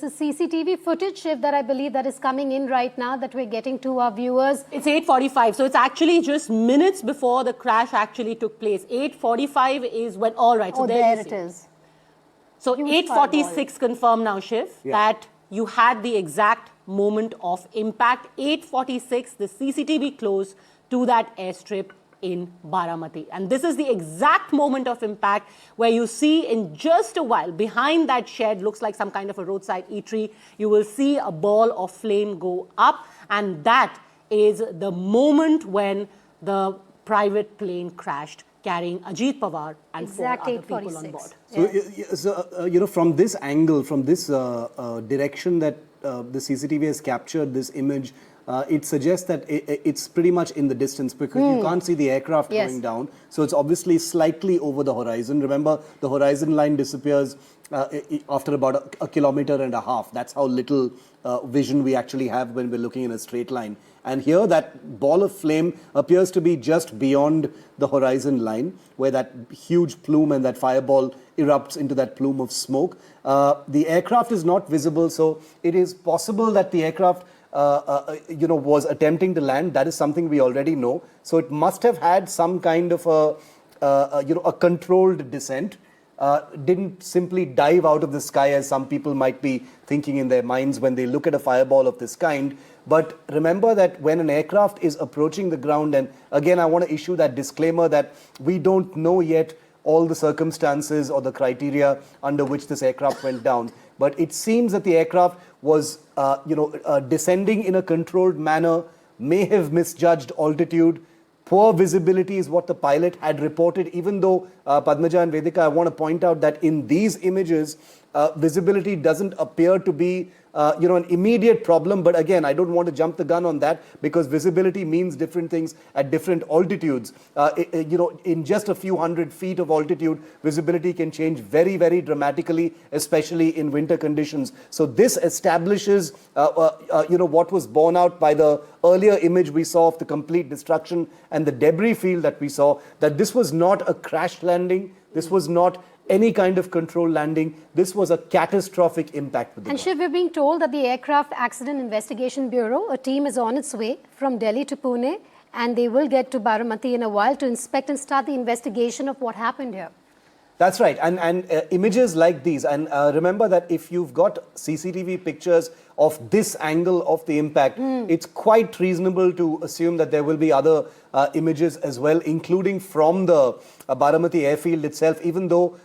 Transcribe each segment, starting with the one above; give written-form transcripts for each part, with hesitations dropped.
This is CCTV footage that I believe that is coming in right now that we're getting to our viewers. It's 8:45, so it's actually just minutes before the crash actually took place. 8:45 is when, all right, so there it is. So 8:46 confirmed now, Shiv, that you had the exact moment of impact. 8:46, the CCTV close to that airstrip in Baramati. And this is the exact moment of impact where you see in just a while, behind that shed, looks like some kind of a roadside eatery, you will see a ball of flame go up. And that is the moment when the private plane crashed, carrying Ajit Pawar and four other people on board. So, from this angle, from this direction that the CCTV has captured this image, it suggests that it's pretty much in the distance because you can't see the aircraft going down. So it's obviously slightly over the horizon. Remember, the horizon line disappears after about a kilometer and a half. That's how little vision we actually have when we're looking in a straight line. And here that ball of flame appears to be just beyond the horizon line, where that huge plume and that fireball erupts into that plume of smoke. The aircraft is not visible, so it is possible that the aircraft was attempting to land. That is something we already know. So it must have had some kind of a controlled descent. Didn't simply dive out of the sky as some people might be thinking in their minds when they look at a fireball of this kind. But remember that when an aircraft is approaching the ground, and again I want to issue that disclaimer that we don't know yet all the circumstances or the criteria under which this aircraft went down. But it seems that the aircraft was descending in a controlled manner, may have misjudged altitude. Poor visibility is what the pilot had reported, even though, Padmaja and Vedika, I want to point out that in these images, visibility doesn't appear to be an immediate problem. But again, I don't want to jump the gun on that because visibility means different things at different altitudes. In just a few hundred feet of altitude, visibility can change very, very dramatically, especially in winter conditions. So this establishes, what was borne out by the earlier image we saw of the complete destruction and the debris field that we saw, that this was not a crash landing. This was not any kind of controlled landing. This was a catastrophic impact. And Shiv, we're being told that the Aircraft Accident Investigation Bureau, a team is on its way from Delhi to Pune, and they will get to Baramati in a while to inspect and start the investigation of what happened here. That's right. And images like these, and remember that if you've got CCTV pictures of this angle of the impact, it's quite reasonable to assume that there will be other images as well, including from the Baramati airfield itself, even though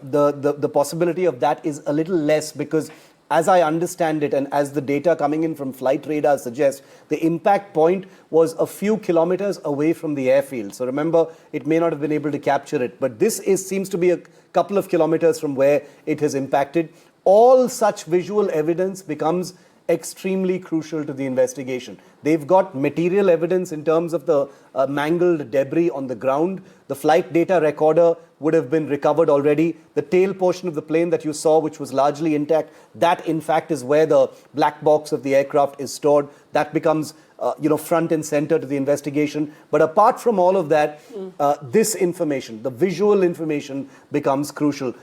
the possibility of that is a little less because, as I understand it, and as the data coming in from flight radar suggests, the impact point was a few kilometers away from the airfield. So remember, it may not have been able to capture it, but this seems to be a couple of kilometers from where it has impacted. All such visual evidence becomes extremely crucial to the investigation. They've got material evidence in terms of the mangled debris on the ground. The flight data recorder would have been recovered already. The tail portion of the plane that you saw, which was largely intact, that in fact is where the black box of the aircraft is stored. That becomes front and center to the investigation. But apart from all of that, this information, the visual information, becomes crucial.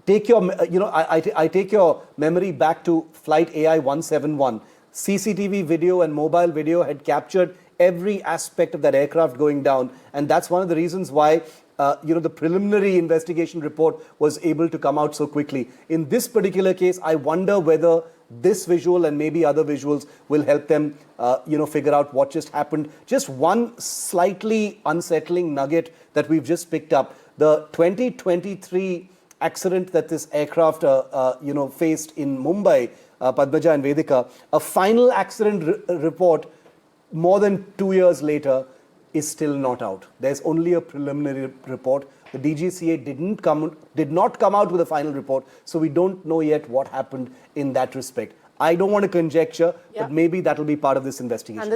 Take your, I take your memory back to Flight AI 171. CCTV video and mobile video had captured every aspect of that aircraft going down. And that's one of the reasons why the preliminary investigation report was able to come out so quickly. In this particular case, I wonder whether this visual and maybe other visuals will help them, figure out what just happened. Just one slightly unsettling nugget that we've just picked up. The 2023 accident that this aircraft, faced in Mumbai, Padmaja and Vedika, a final accident report more than 2 years later is still not out. There's only a preliminary report. The DGCA did not come out with a final report, so we don't know yet what happened in that respect. I don't want to conjecture, but maybe that'll be part of this investigation.